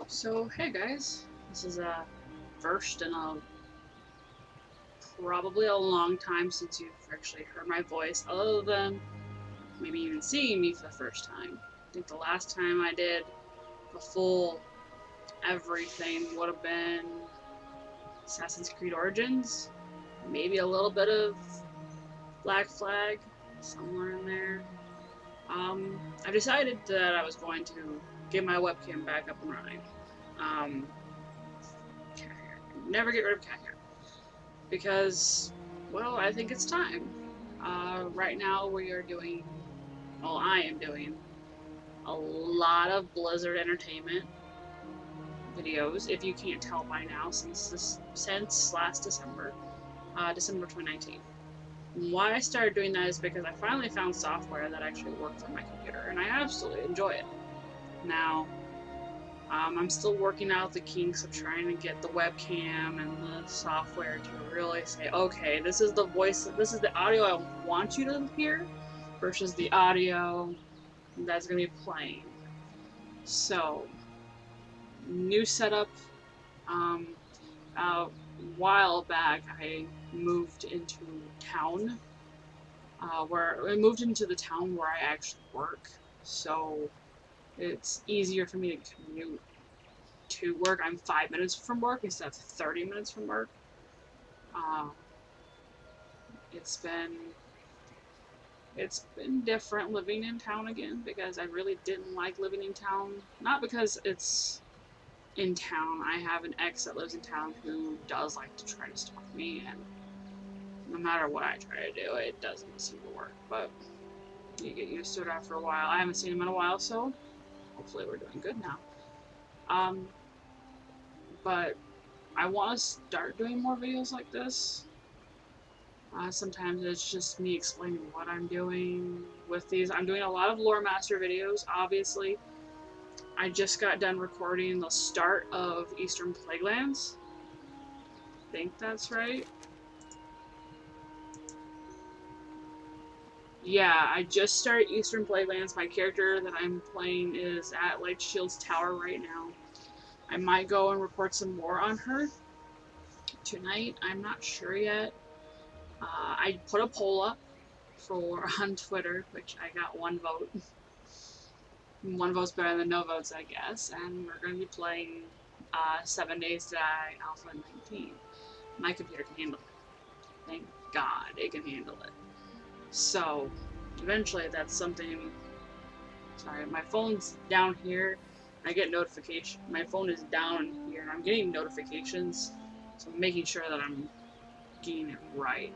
So, hey guys, this is a first in a probably a long time since you've actually heard my voice, other than maybe even seeing me for the first time. I think the last time I did the full everything would have been Assassin's Creed Origins, maybe a little bit of Black Flag, somewhere in there. I decided that I was going to get my webcam back up and running. Um, cat hair. Never get rid of cat hair. Because, well, I think it's time. Right now we are doing, well, I am doing a lot of Blizzard Entertainment videos, if you can't tell by now, since last December, December 2019. Why I started doing that is because I finally found software that actually works on my computer, and I absolutely enjoy it. Now, I'm still working out the kinks of trying to get the webcam and the software to really say, okay, this is the voice, this is the audio I want you to hear versus the audio that's going to be playing. So, new setup. Um, a while back, I moved into town, where I moved into the town where I actually work. So, it's easier for me to commute to work. I'm 5 minutes from work instead of 30 minutes from work. Uh, it's been it's been different living in town again because I really didn't like living in town. Not because it's in town. I have an ex that lives in town who does like to try to stalk me, and no matter what I try to do, it doesn't seem to work. But you get used to it after a while. I haven't seen him in a while, so hopefully we're doing good now. Um, but I want to start doing more videos like this. Sometimes it's just me explaining what I'm doing with these. I'm doing a lot of lore master videos, obviously. I just got done recording the start of Eastern Plaguelands. I think that's right. Yeah, I just started Eastern Plaguelands. My character that I'm playing is at Light Shield's Tower right now. I might go and record some more on her tonight. I'm not sure yet. I put a poll up for on Twitter, which I got one vote. One vote's better than no votes, I guess. And we're going to be playing 7 Days to Die Alpha 19. My computer can handle it. Thank God it can handle it. So, eventually that's something... Sorry, my phone's down here. I get notification. My phone is down here, and I'm getting notifications. So I'm making sure that I'm getting it right.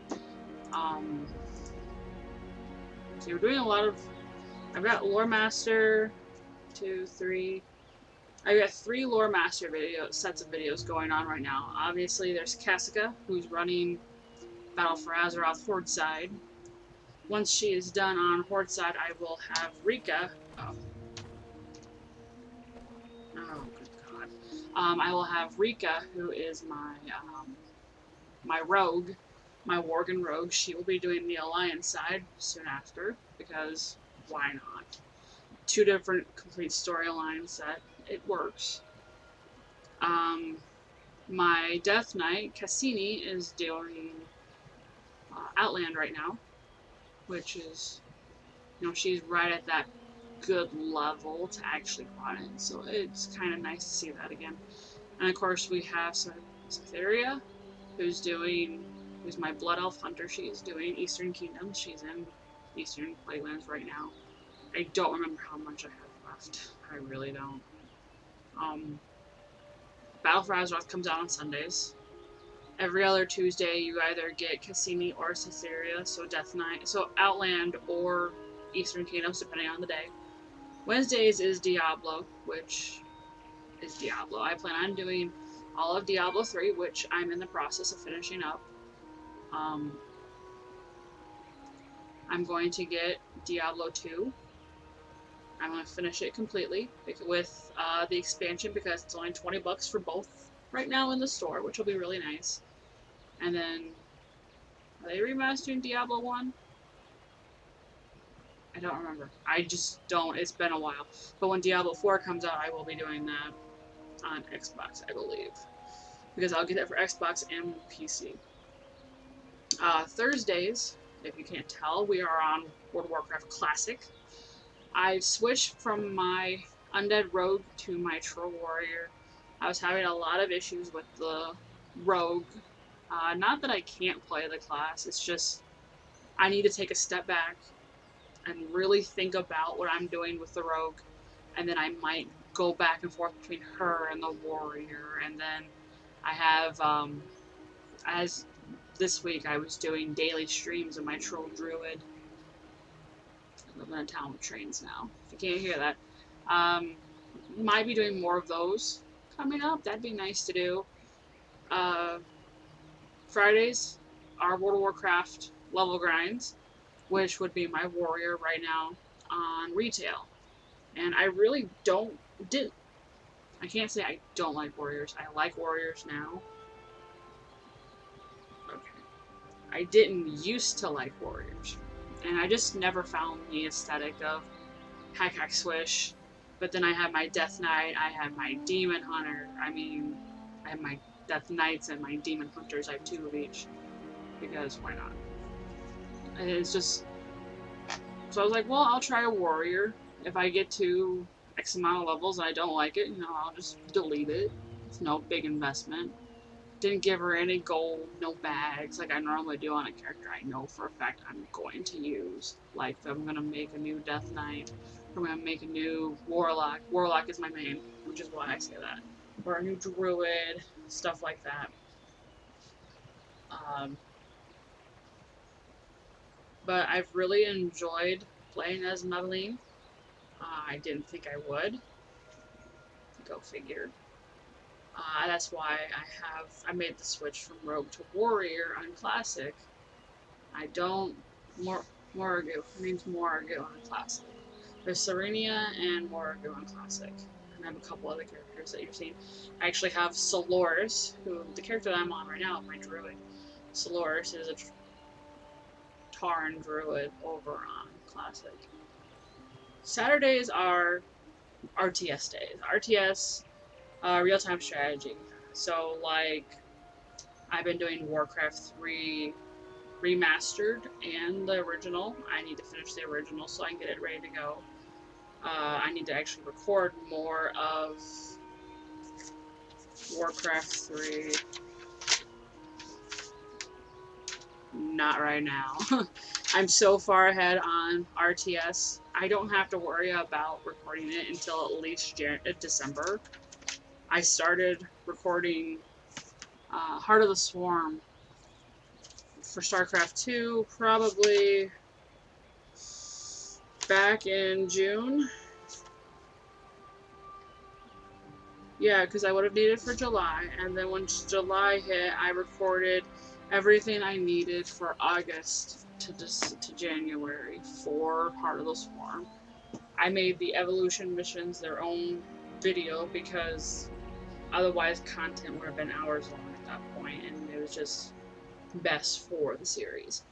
So we're doing a lot of... I've got Lore Master, 2, 3... I've got 3 Lore Master sets of videos going on right now. Obviously, there's Kessica, who's running Battle for Azeroth Horde side. Once she is done on Horde side, I will have Rika. Oh, good God. I will have Rika, who is my rogue, my Worgen rogue. She will be doing the Alliance side soon after, because why not? 2 different complete storylines that it works. My Death Knight, Cassini, is doing Outland right now, which is, she's right at that good level to actually run it, so it's kind of nice to see that again. And of course, we have Cytheria, who's my Blood Elf Hunter. She's doing Eastern Kingdom. She's in Eastern Plaguelands right now. I don't remember how much I have left. I really don't. Battle for Azeroth comes out on Sundays. Every other Tuesday, you either get Cassini or Cytheria, so Death Knight, so Outland or Eastern Kingdoms, depending on the day. Wednesdays is Diablo, which is Diablo. I plan on doing all of Diablo 3, which I'm in the process of finishing up. I'm going to get Diablo 2. I'm going to finish it completely with the expansion, because it's only $20 for both right now in the store, which will be really nice. And then, are they remastering Diablo 1? I don't remember. I just don't. It's been a while. But when Diablo 4 comes out, I will be doing that. on Xbox, I believe, because I'll get that for Xbox and PC. Thursdays, if you can't tell, we are on World of Warcraft Classic. I've switched from my Undead Rogue to my Troll Warrior. I was having a lot of issues with the Rogue. Not that I can't play the class, it's just I need to take a step back and really think about what I'm doing with the Rogue, and then I might go back and forth between her and the Warrior, and then I have, as this week I was doing daily streams of my Troll Druid. I live in a town with trains now, if you can't hear that. Might be doing more of those coming up, that'd be nice to do. Fridays are World of Warcraft level grinds, which would be my Warrior right now on retail. And I really I can't say I don't like Warriors. I like Warriors now. Okay. I didn't used to like Warriors. And I just never found the aesthetic of Hack Hack Swish. But then I have my Death Knight, I have my Demon Hunter. I mean, I have my Death Knights and my Demon Hunters. I have 2 of each. Because why not? And it's just... So I was like, well, I'll try a Warrior. If I get to X amount of levels and I don't like it, I'll just delete it. It's no big investment. Didn't give her any gold, no bags, like I normally do on a character I know for a fact I'm going to use. Like, if I'm going to make a new Death Knight, if I'm going to make a new Warlock. Warlock is my main, which is why I say that. Or a new Druid, stuff like that. But I've really enjoyed playing as Madeline. I didn't think I would. Go figure. That's why I made the switch from Rogue to Warrior on Classic. I don't... Morrigu. It means Morrigu on Classic. There's Serenia and Morrigu on Classic. And I have a couple other characters that you've seen. I actually have Soloris, who, the character that I'm on right now, my Druid. Soloris is a Tauren Druid over on Classic. Saturdays are RTS days. RTS, real-time strategy. So, like, I've been doing Warcraft 3 Remastered and the original. I need to finish the original so I can get it ready to go. I need to actually record more of Warcraft 3. Not right now. I'm so far ahead on RTS. I don't have to worry about recording it until at least December. I started recording Heart of the Swarm for Starcraft 2 probably back in June. Yeah, because I would have needed for July, and then when July hit, I recorded everything I needed for August to January for Heart of the Swarm. I made the evolution missions their own video because otherwise content would have been hours long at that point, and it was just best for the series.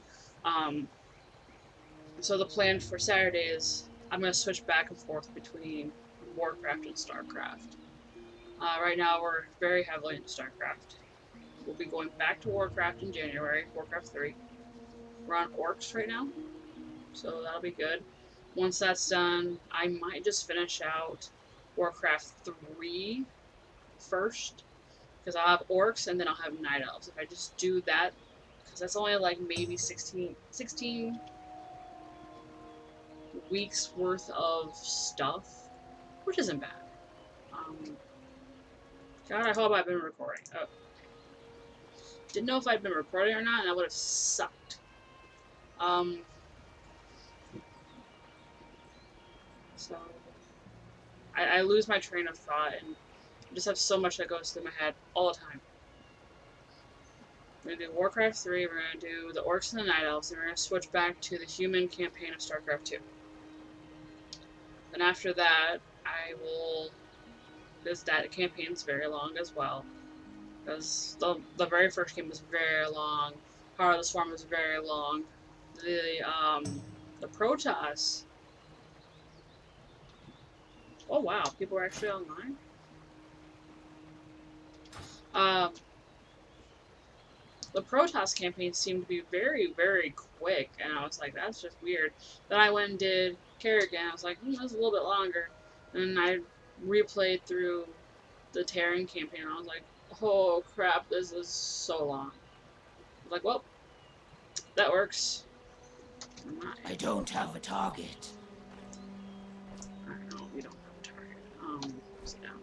So the plan for Saturday is I'm going to switch back and forth between Warcraft and Starcraft. Right now we're very heavily into Starcraft. We'll be going back to Warcraft in January, Warcraft 3. We're on Orcs right now, so that'll be good. Once that's done, I might just finish out Warcraft 3 first, because I'll have Orcs and then I'll have Night Elves. If I just do that, because that's only like maybe 16 weeks worth of stuff, which isn't bad. God, I hope I've been recording. Oh. Didn't know if I'd been recording or not, and that would have sucked. So, I lose my train of thought, and I just have so much that goes through my head all the time. We're going to do Warcraft 3, we're going to do the Orcs and the Night Elves, and we're going to switch back to the human campaign of Starcraft 2. Then after that, I will... Because that campaign's very long as well. Because the very first game was very long. Heart of the Swarm was very long. The Protoss... Oh wow, people are actually online? Um, the Protoss campaign seemed to be very, very quick, and I was like, that's just weird. Then I went and did Kerrigan. I was like, that's a little bit longer. And I replayed through the Terran campaign, and I was like, oh crap, this is so long. I was like, well, that works. I don't have a target. I don't know, we don't have a target. Sit down.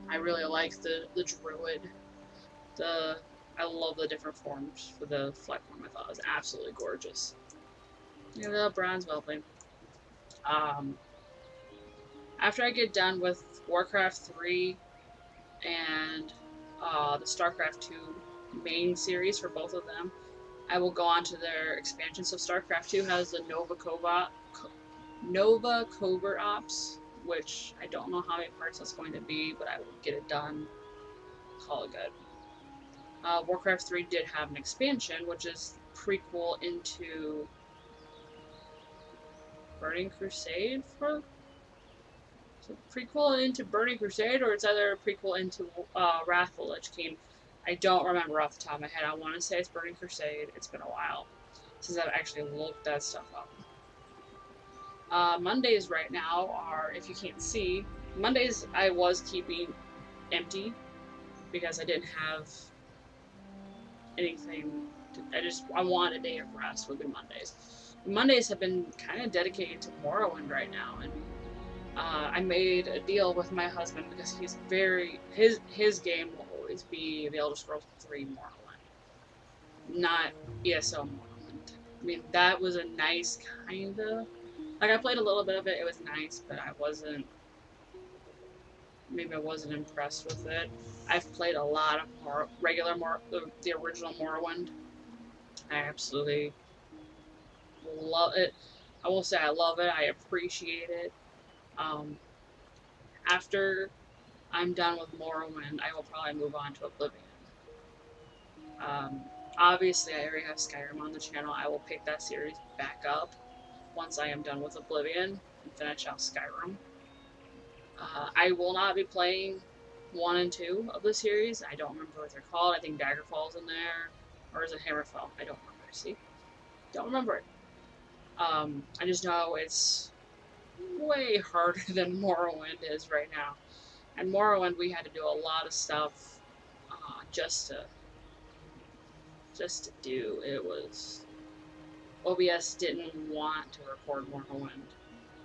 I really like the druid. I love the different forms for the fleck form. I thought it was absolutely gorgeous. Yeah, the bronze well played. Um, After I get done with Warcraft 3 and the Starcraft 2 main series for both of them, I will go on to their expansion. So Starcraft 2 has the Nova Covert Ops, which I don't know how many parts that's going to be, but I will get it done. Call it good. Warcraft 3 did have an expansion, which is prequel into Burning Crusade for. So prequel into Burning Crusade, or it's either a prequel into Wrathful Lich King. I don't remember off the top of my head. I want to say it's Burning Crusade. It's been a while since I've actually looked that stuff up. Mondays right now are, if you can't see, Mondays I was keeping empty because I didn't have anything. I want a day of rest would be Mondays. Mondays have been kind of dedicated to Morrowind right now, and I made a deal with my husband because he's his game will always be the Elder Scrolls 3 Morrowind, not ESO Morrowind. I mean, that was a nice kind of, like, I played a little bit of it. It was nice, but I wasn't impressed with it. I've played a lot of the original Morrowind. I absolutely love it. I will say I love it. I appreciate it. Um, After I'm done with Morrowind, I will probably move on to Oblivion. Um, Obviously, I already have Skyrim on the channel. I will pick that series back up once I am done with Oblivion and finish out Skyrim. I will not be playing 1 and 2 of the series. I don't remember what they're called. I think Daggerfall's in there. Or is it Hammerfell? I don't remember. See? Don't remember it. I just know it's way harder than Morrowind is right now. And Morrowind, we had to do a lot of stuff just to do. It was OBS didn't want to record Morrowind.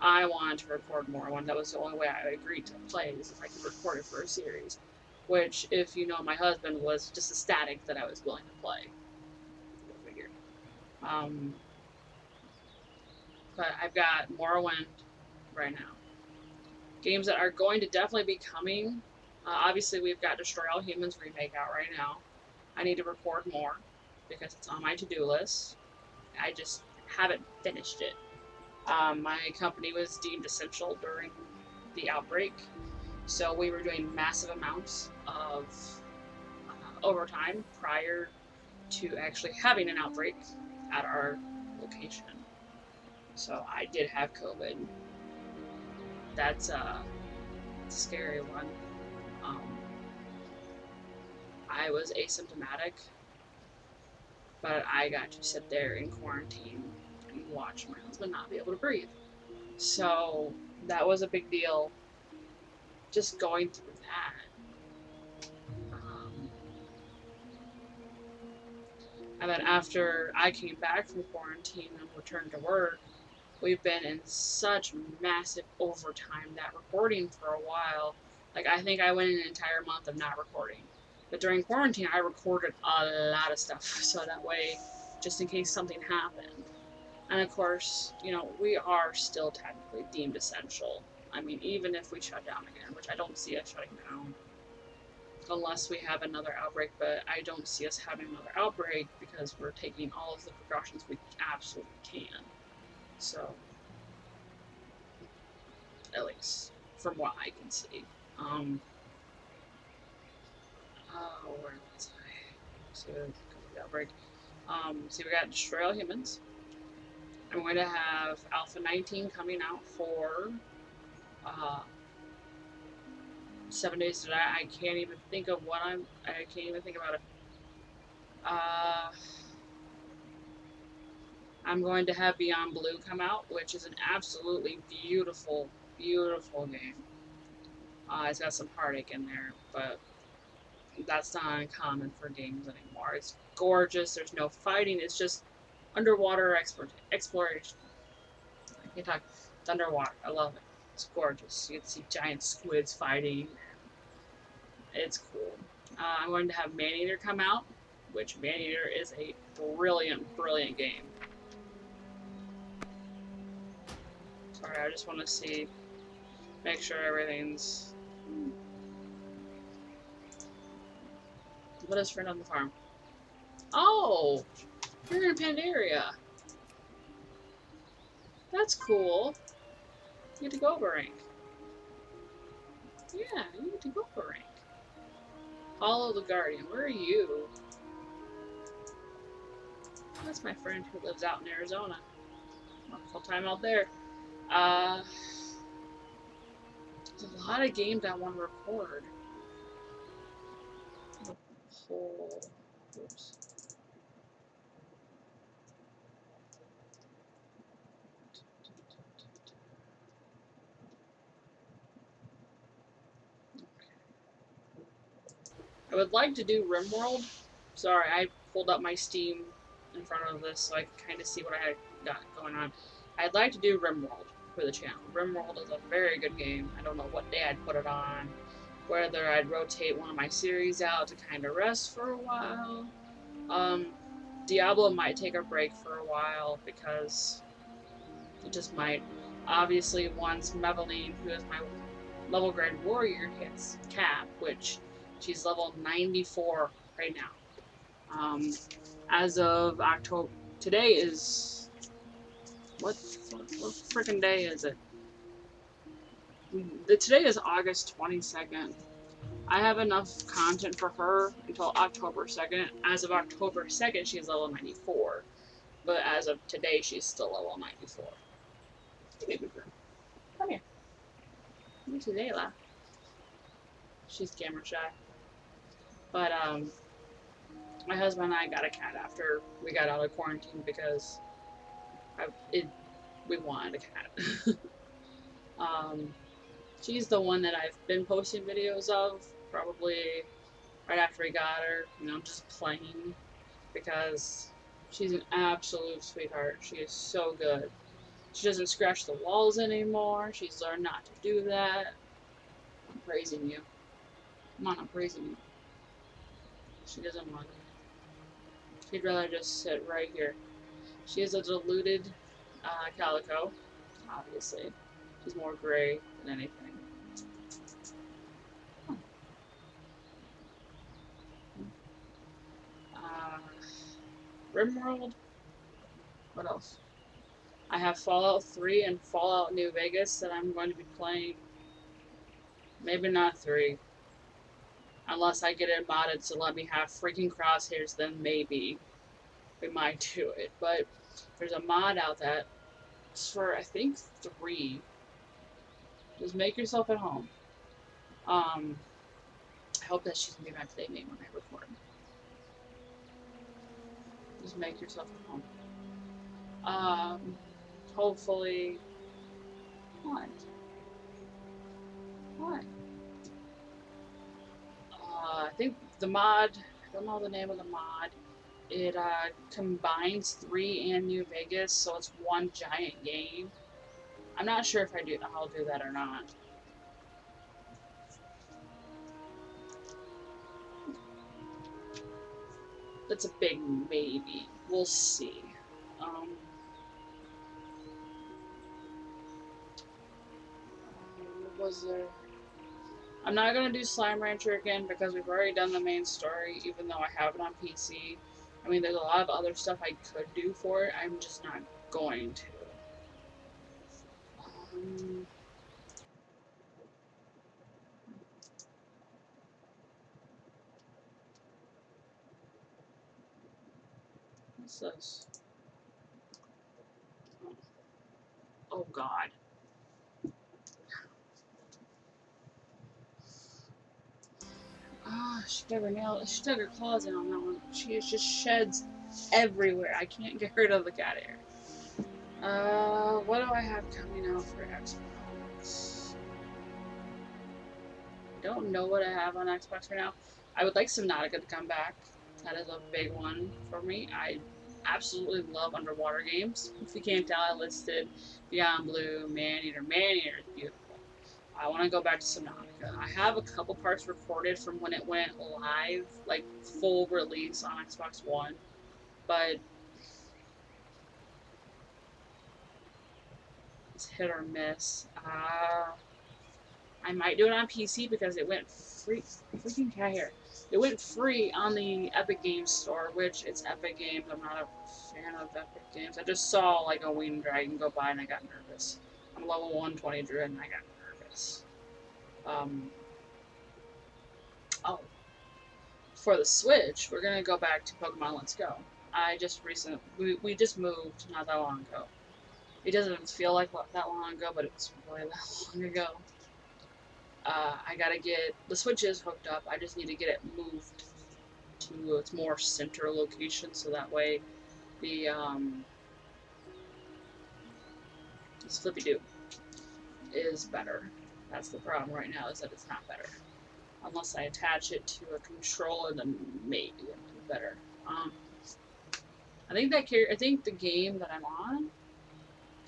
I wanted to record Morrowind. That was the only way I agreed to play, is if I could record it for a series. Which, if you know my husband, was just ecstatic that I was willing to play. Go figure. But I've got Morrowind right now. Games that are going to definitely be coming. Obviously, we've got Destroy All Humans remake out right now. I need to record more because it's on my to-do list. I just haven't finished it. My company was deemed essential during the outbreak, so we were doing massive amounts of overtime prior to actually having an outbreak at our location. So I did have COVID. That's a scary one. I was asymptomatic, but I got to sit there in quarantine and watch my husband not be able to breathe. So that was a big deal, just going through that. And then after I came back from quarantine and returned to work, we've been in such massive overtime that recording for a while. Like, I think I went an entire month of not recording. But during quarantine, I recorded a lot of stuff, so that way, just in case something happened. And of course, we are still technically deemed essential. I mean, even if we shut down again, which I don't see us shutting down, unless we have another outbreak, but I don't see us having another outbreak because we're taking all of the precautions we absolutely can. So, at least from what I can see. Where was I? So, outbreak. So we got Destroy All Humans. I'm going to have Alpha 19 coming out for 7 days to die. I can't even think of what I can't even think about it. I'm going to have Beyond Blue come out, which is an absolutely beautiful, beautiful game. It's got some heartache in there, but that's not uncommon for games anymore. It's gorgeous. There's no fighting. It's just underwater exploration. I can't talk. It's underwater. I love it. It's gorgeous. You can see giant squids fighting. It's cool. I'm going to have Maneater come out, which Maneater is a brilliant, brilliant game. Sorry, I just want to see, make sure everything's... What is friend on the farm? Oh! You're in Pandaria. That's cool. You get to go over rank. Yeah, you get to go over rank. Follow the Guardian. Where are you? That's my friend who lives out in Arizona. Full time out there. There's a lot of games I want to record. Oops. I would like to do Rimworld. Sorry, I pulled up my Steam in front of this so I could kind of see what I had got going on. I'd like to do Rimworld for the channel. Rimworld is a very good game. I don't know what day I'd put it on, whether I'd rotate one of my series out to kind of rest for a while. Diablo might take a break for a while because it just might. Obviously, once Maveline, who is my level grade warrior, hits cap, which she's level 94 right now. As of October, today is, what freaking day is it? Today is August 22nd. I have enough content for her until October 2nd. As of October 2nd, she's level 94. But as of today, she's still level 94. Baby girl. Come here. Come to Zayla. She's camera shy. But, my husband and I got a cat after we got out of quarantine because we wanted a cat. She's the one that I've been posting videos of, probably right after we got her, you know, just playing, because she's an absolute sweetheart. She is so good. She doesn't scratch the walls anymore. She's learned not to do that. I'm praising you. Come on, I'm praising you. She doesn't want to. She'd rather just sit right here. She is a diluted calico, obviously. She's more gray than anything. Rimworld. What else? I have Fallout 3 and Fallout New Vegas that I'm going to be playing. Maybe not 3. Unless I get it modded to let me have freaking crosshairs, then maybe we might do it. But there's a mod out that's for, I think, 3. Just make yourself at home. I hope that she's gonna be my playmate when I record. Just make yourself at home. Hopefully. What? What? I think the mod, I don't know the name of the mod, it combines 3 and New Vegas, so it's one giant game. I'm not sure if I'll do that or not. That's a big maybe. We'll see. What was there? I'm not going to do Slime Rancher again because we've already done the main story, even though I have it on PC. I mean, there's a lot of other stuff I could do for it. I'm just not going to. What's this? Oh, God. She dug her nail. She dug her claws in on that one. She has just sheds everywhere. I can't get rid of the cat hair. What do I have coming out for Xbox? I don't know what I have on Xbox right now. I would like Subnautica to come back. That is a big one for me. I absolutely love underwater games. If you can't tell, I listed Beyond Blue, Maneater. Maneater is beautiful. I want to go back to Subnautica. I have a couple parts recorded from when it went live, like full release on Xbox One, but it's hit or miss. I might do it on PC because it went free. Freaking cat hair. It went free on the Epic Games store, which it's Epic Games. I'm not a fan of Epic Games. I just saw like a winged dragon go by and I got nervous. I'm level 120 druid and I got nervous. Oh, for the Switch, we're gonna go back to Pokemon Let's Go. We just moved not that long ago. It doesn't feel like that long ago, but it's really that long ago. I gotta get the Switch is hooked up. I just need to get it moved to its more center location, so that way the this Flippy Doo is better. That's the problem right now, is that it's not better. Unless I attach it to a controller, then maybe it'll be better. I think the game that I'm on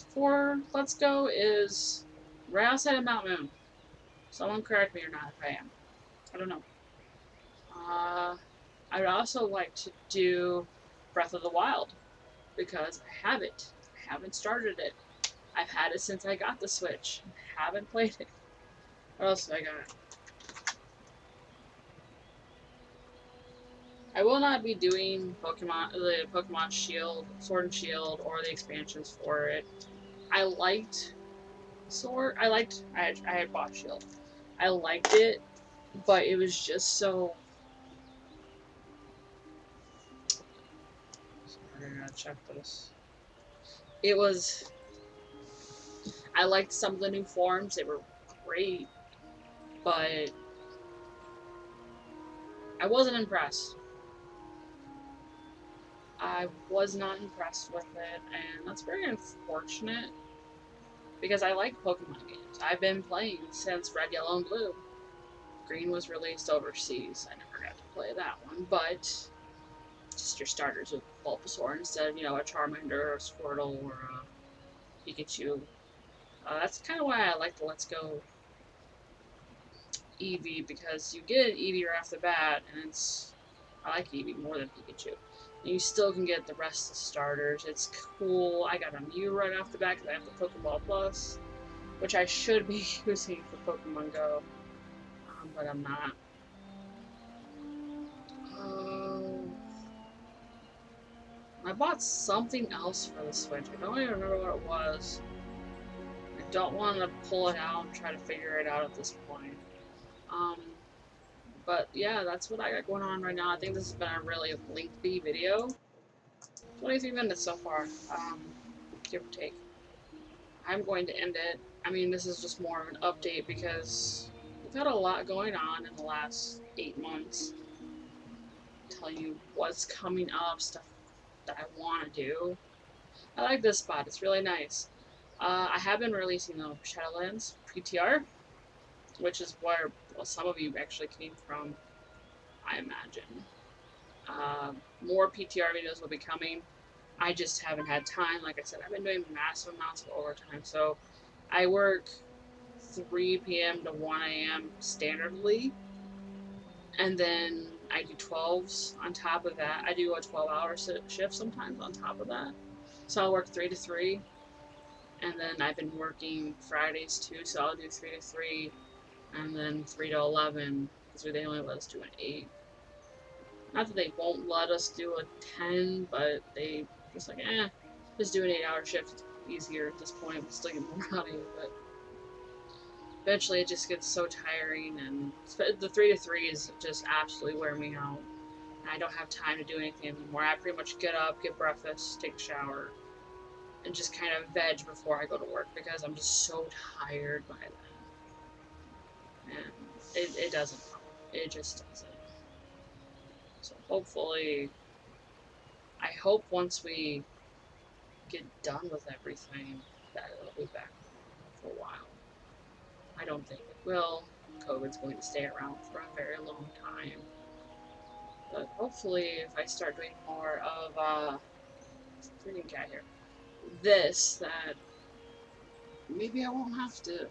for Let's Go is right outside of Mount Moon. Someone correct me or not if I am. I don't know. I would also like to do Breath of the Wild because I have it. I haven't started it. I've had it since I got the Switch. I haven't played it. What else have I got? I will not be doing the Pokemon Shield, Sword and Shield, or the expansions for it. I liked Sword. I had bought Shield. I liked it, but it was just so. Sorry, I gotta check this. It was. I liked some of the new forms. They were great, but I wasn't impressed. I was not impressed with it, and that's very unfortunate because I like Pokemon games. I've been playing since Red, Yellow, and Blue. Green was released overseas. I never got to play that one, but just your starters with Bulbasaur instead of, a Charmander or a Squirtle or a Pikachu. That's kind of why I like the Let's Go Eevee, because you get Eevee right off the bat, and I like Eevee more than Pikachu. And you still can get the rest of the starters. It's cool. I got a Mew right off the bat because I have the Pokeball Plus, which I should be using for Pokemon Go, but I'm not. I bought something else for the Switch. I don't even remember what it was. I don't want to pull it out and try to figure it out at this point. But yeah, that's what I got going on right now. I think this has been a really lengthy video. 23 minutes so far, give or take. I'm going to end it. I mean, this is just more of an update because we've had a lot going on in the last 8 months. Telling you what's coming up, stuff that I want to do. I like this spot. It's really nice. I have been releasing the Shadowlands PTR, which is where some of you actually came from, I imagine. More PTR videos will be coming. I just haven't had time. Like I said, I've been doing massive amounts of overtime. So I work 3 p.m. to 1 a.m. standardly, and then I do 12s on top of that. I do a 12-hour shift sometimes on top of that. So I'll work 3 to 3, and then I've been working Fridays too, so I'll do 3 to 3, and then 3 to 11, because they only let us do an 8. Not that they won't let us do a 10, but they just like, just do an 8-hour shift. It's easier at this point. We'll still get more out of it, but eventually it just gets so tiring, and the 3 to 3 is just absolutely wearing me out. And I don't have time to do anything anymore. I pretty much get up, get breakfast, take a shower, and just kind of veg before I go to work because I'm just so tired by then. And it doesn't help. It just doesn't. So hopefully, I hope once we get done with everything, that it'll be back for a while. I don't think it will. COVID's going to stay around for a very long time. But hopefully, if I start doing more of, freaking cat here, this, that maybe I won't have to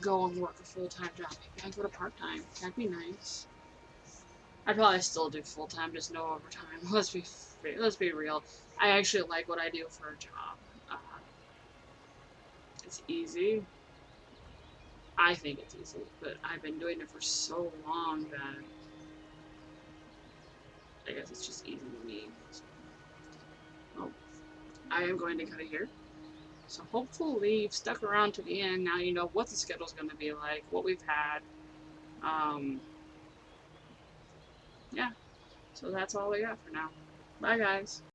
go and work a full-time job. Maybe I go to part-time. That'd be nice. I'd probably still do full-time, just no overtime. Let's be real. I actually like what I do for a job. It's easy. I think it's easy, but I've been doing it for so long that I guess it's just easy to me. So, well, I am going to cut it here. So hopefully you've stuck around to the end. Now you know what the schedule's going to be like, what we've had. Yeah. So that's all we got for now. Bye, guys.